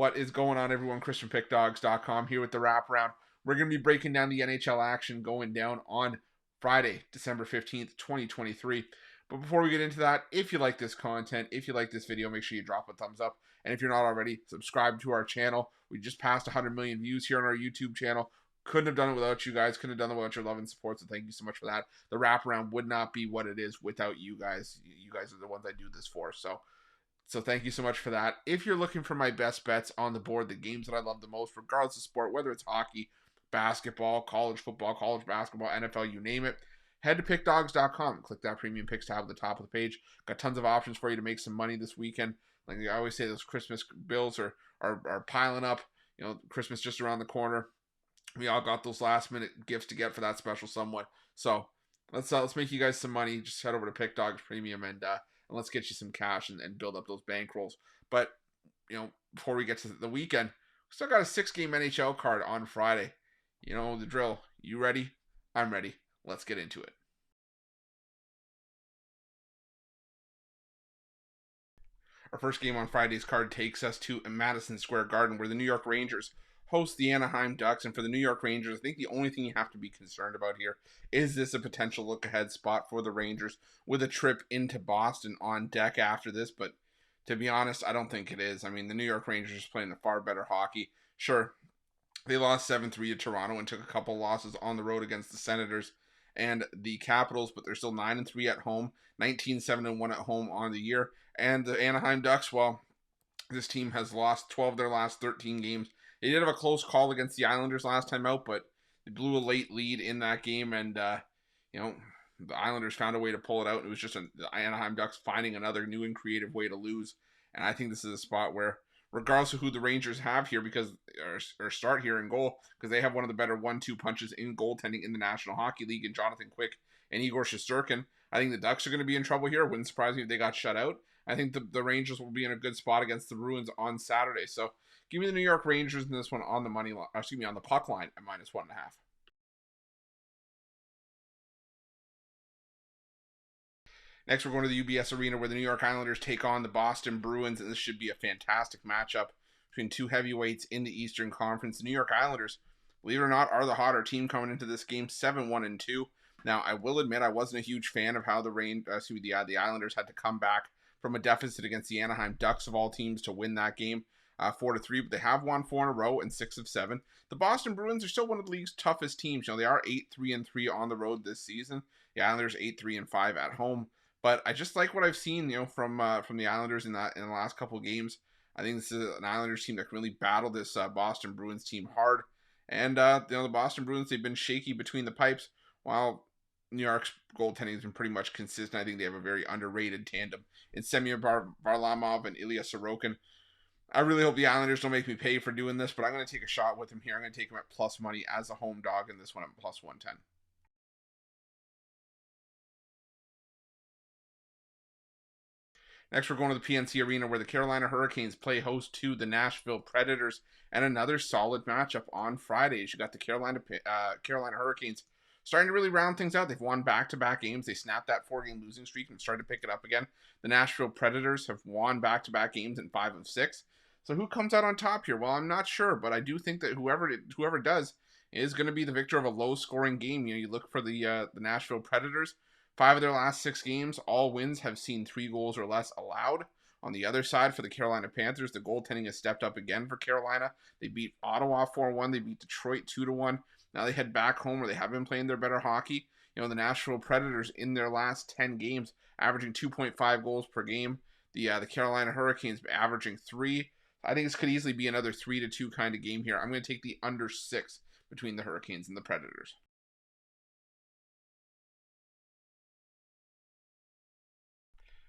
What is going on, everyone? Chris from Pickdawgz.com here with the Wraparound. We're going to be breaking down the NHL action going down on Friday, December 15th, 2023. But before we get into that, if you like this content, if you like this video, make sure you drop a thumbs up. And if you're not already, subscribe to our channel. We just passed 100 million views here on our YouTube channel. Couldn't have done it without you guys. Couldn't have done it without your love and support. So thank you so much for that. The Wraparound would not be what it is without you guys. You guys are the ones I do this for. So thank you so much for that. If you're looking for my best bets on the board, the games that I love the most, regardless of sport, whether it's hockey, basketball, college football, college basketball, NFL, you name it, head to Pickdawgz.com. Click that premium picks tab at the top of the page. Got tons of options for you to make some money this weekend. Like I always say, those Christmas bills are piling up. You know, Christmas just around the corner. We all got those last minute gifts to get for that special someone. So let's make you guys some money. Just head over to Pickdawgz Premium and let's get you some cash and build up those bankrolls. But, you know, before we get to the weekend, we still got a 6-game NHL card on Friday. You know the drill. You ready? I'm ready. Let's get into it. Our first game on Friday's card takes us to Madison Square Garden, where the New York Rangers host the Anaheim Ducks. And for the New York Rangers, I think the only thing you have to be concerned about here is this a potential look-ahead spot for the Rangers with a trip into Boston on deck after this. But to be honest, I don't think it is. I mean, the New York Rangers are playing the far better hockey. Sure, they lost 7-3 to Toronto and took a couple losses on the road against the Senators and the Capitals, but they're still 9-3 at home, 19-7-1 at home on the year. And the Anaheim Ducks, well, this team has lost 12 of their last 13 games. They did have a close call against the Islanders last time out, but they blew a late lead in that game, and you know, the Islanders found a way to pull it out. It was just the Anaheim Ducks finding another new and creative way to lose, and I think this is a spot where, regardless of who the Rangers have here, or start here in goal, because they have one of the better 1-2 punches in goaltending in the National Hockey League in Jonathan Quick and Igor Shesterkin, I think the Ducks are going to be in trouble here. It wouldn't surprise me if they got shut out. I think the Rangers will be in a good spot against the Bruins on Saturday. So give me the New York Rangers in this one on the money line. Excuse me, on the puck line at -1.5. Next, we're going to the UBS Arena, where the New York Islanders take on the Boston Bruins, and this should be a fantastic matchup between two heavyweights in the Eastern Conference. The New York Islanders, believe it or not, are the hotter team coming into this game, 7-1-2. Now, I will admit I wasn't a huge fan of how the Islanders had to come back from a deficit against the Anaheim Ducks of all teams to win that game 4-3, but they have won 4 in a row and 6 of 7. The Boston Bruins are still one of the league's toughest teams. You know, they are 8-3-3 on the road this season. The Islanders 8-3-5 at home. But I just like what I've seen, you know, from the Islanders in the last couple of games. I think this is an Islanders team that can really battle this Boston Bruins team hard. And you know, the Boston Bruins, they've been shaky between the pipes, while New York's goaltending has been pretty much consistent. I think they have a very underrated tandem in Semyon Varlamov and Ilya Sorokin. I really hope the Islanders don't make me pay for doing this, but I'm going to take a shot with them here. I'm going to take them at plus money as a home dog in this one at plus 110. Next, we're going to the PNC Arena, where the Carolina Hurricanes play host to the Nashville Predators, and another solid matchup on Fridays. You got the Carolina Hurricanes starting to really round things out. They've won back-to-back games. They snapped that 4-game losing streak and started to pick it up again. The Nashville Predators have won back-to-back games in 5 of 6. So who comes out on top here? Well, I'm not sure, but I do think that whoever does is going to be the victor of a low-scoring game. You know, you look for the Nashville Predators. 5 of their last 6 games, all wins have seen 3 goals or less allowed. On the other side, for the Carolina Panthers, the goaltending has stepped up again for Carolina. They beat Ottawa 4-1. They beat Detroit 2-1. Now they head back home, where they have been playing their better hockey. You know, the Nashville Predators in their last 10 games averaging 2.5 goals per game. The Carolina Hurricanes averaging 3. I think this could easily be another 3-2 kind of game here. I'm going to take the under 6 between the Hurricanes and the Predators.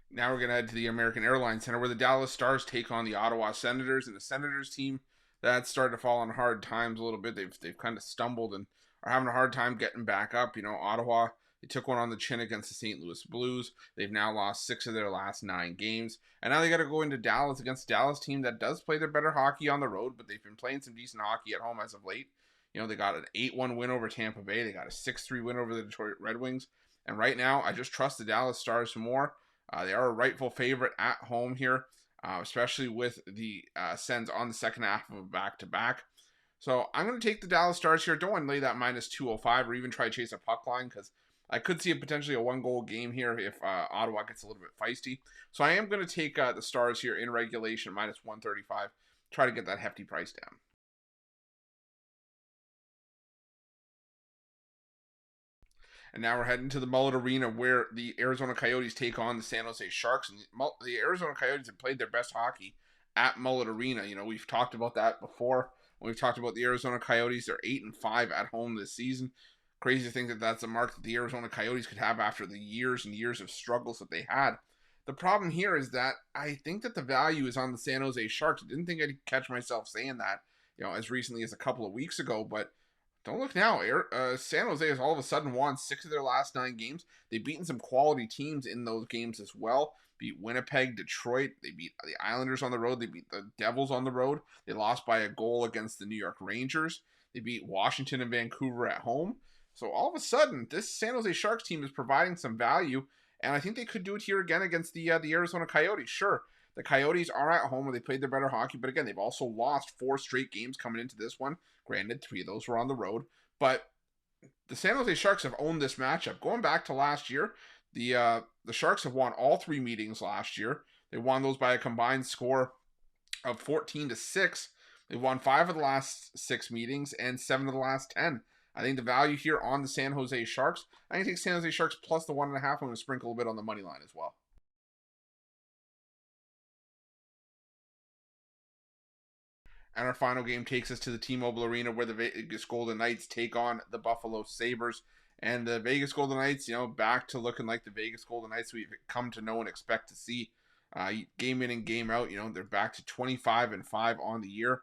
Now we're going to head to the American Airlines Center, where the Dallas Stars take on the Ottawa Senators, and the Senators team that's started to fall on hard times a little bit. They've kind of stumbled and are having a hard time getting back up. You know, Ottawa, they took one on the chin against the St. Louis Blues. They've now lost 6 of their last 9 games, and now they got to go into Dallas against a Dallas team that does play their better hockey on the road, but they've been playing some decent hockey at home as of late. You know, they got an 8-1 win over Tampa Bay. They got a 6-3 win over the Detroit Red Wings, and right now I just trust the Dallas Stars some more. They are a rightful favorite at home here. especially with the Sens on the second half of a back-to-back. So I'm going to take the Dallas Stars here. Don't want to lay that minus 205 or even try to chase a puck line because I could see potentially a one-goal game here if Ottawa gets a little bit feisty. So I am going to take the Stars here in regulation minus 135. Try to get that hefty price down. And now we're heading to the Mullet Arena where the Arizona Coyotes take on the San Jose Sharks. And the Arizona Coyotes have played their best hockey at Mullet Arena. You know, we've talked about that before. When we've talked about the Arizona Coyotes, they're 8-5 at home this season. Crazy to think that that's a mark that the Arizona Coyotes could have after the years and years of struggles that they had. The problem here is that I think that the value is on the San Jose Sharks. I didn't think I'd catch myself saying that, you know, as recently as a couple of weeks ago, but don't look now. San Jose has all of a sudden won 6 of their last 9 games. They've beaten some quality teams in those games as well. Beat Winnipeg, Detroit. They beat the Islanders on the road. They beat the Devils on the road. They lost by a goal against the New York Rangers. They beat Washington and Vancouver at home. So all of a sudden, this San Jose Sharks team is providing some value, and I think they could do it here again against the Arizona Coyotes. Sure, the Coyotes are at home where they played their better hockey, but again, they've also lost 4 straight games coming into this one. Granted, 3 of those were on the road, but the San Jose Sharks have owned this matchup. Going back to last year, the Sharks have won all 3 meetings last year. They won those by a combined score of 14-6. They've won 5 of the last 6 meetings and 7 of the last 10. I think the value here on the San Jose Sharks, I can take San Jose Sharks plus the 1.5. I'm going to sprinkle a bit on the money line as well. And our final game takes us to the T-Mobile Arena where the Vegas Golden Knights take on the Buffalo Sabres. And the Vegas Golden Knights, you know, back to looking like the Vegas Golden Knights we've come to know and expect to see. Game in and game out, you know, they're back to 25-5 on the year.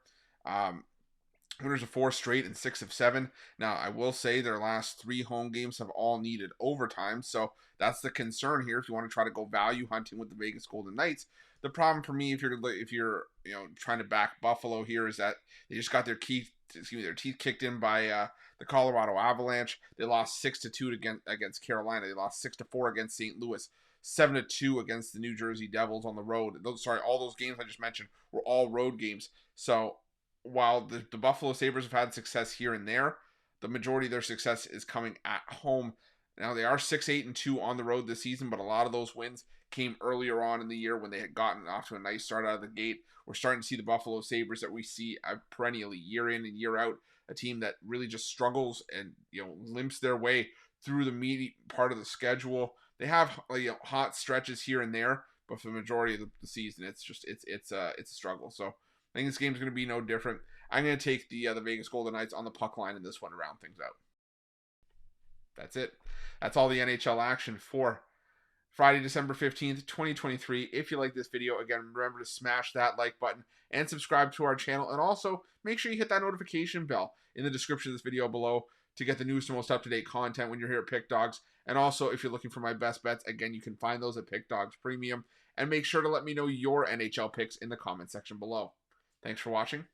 Winners of 4 straight and 6 of 7. Now, I will say their last 3 home games have all needed overtime, so that's the concern here if you want to try to go value hunting with the Vegas Golden Knights. The problem for me, if you're you know trying to back Buffalo here, is that they just got their teeth kicked in by the Colorado Avalanche. They lost 6-2 against Carolina. They lost 6-4 against St. Louis. 7-2 against the New Jersey Devils on the road. All those games I just mentioned were all road games. So while the Buffalo Sabres have had success here and there, the majority of their success is coming at home. Now, they are 6-8-2 on the road this season, but a lot of those wins came earlier on in the year when they had gotten off to a nice start out of the gate. We're starting to see the Buffalo Sabres that we see perennially year in and year out, a team that really just struggles and, you know, limps their way through the meaty part of the schedule. They have, you know, hot stretches here and there, but for the majority of the season, it's a struggle. So I think this game's going to be no different. I'm going to take the Vegas Golden Knights on the puck line in this one to round things out. That's it. That's all the NHL action for Friday, December 15th, 2023. If you like this video, again, remember to smash that like button and subscribe to our channel. And also, make sure you hit that notification bell in the description of this video below to get the newest and most up-to-date content when you're here at Pick Dawgz. And also, if you're looking for my best bets, again, you can find those at Pick Dawgz Premium. And make sure to let me know your NHL picks in the comment section below. Thanks for watching.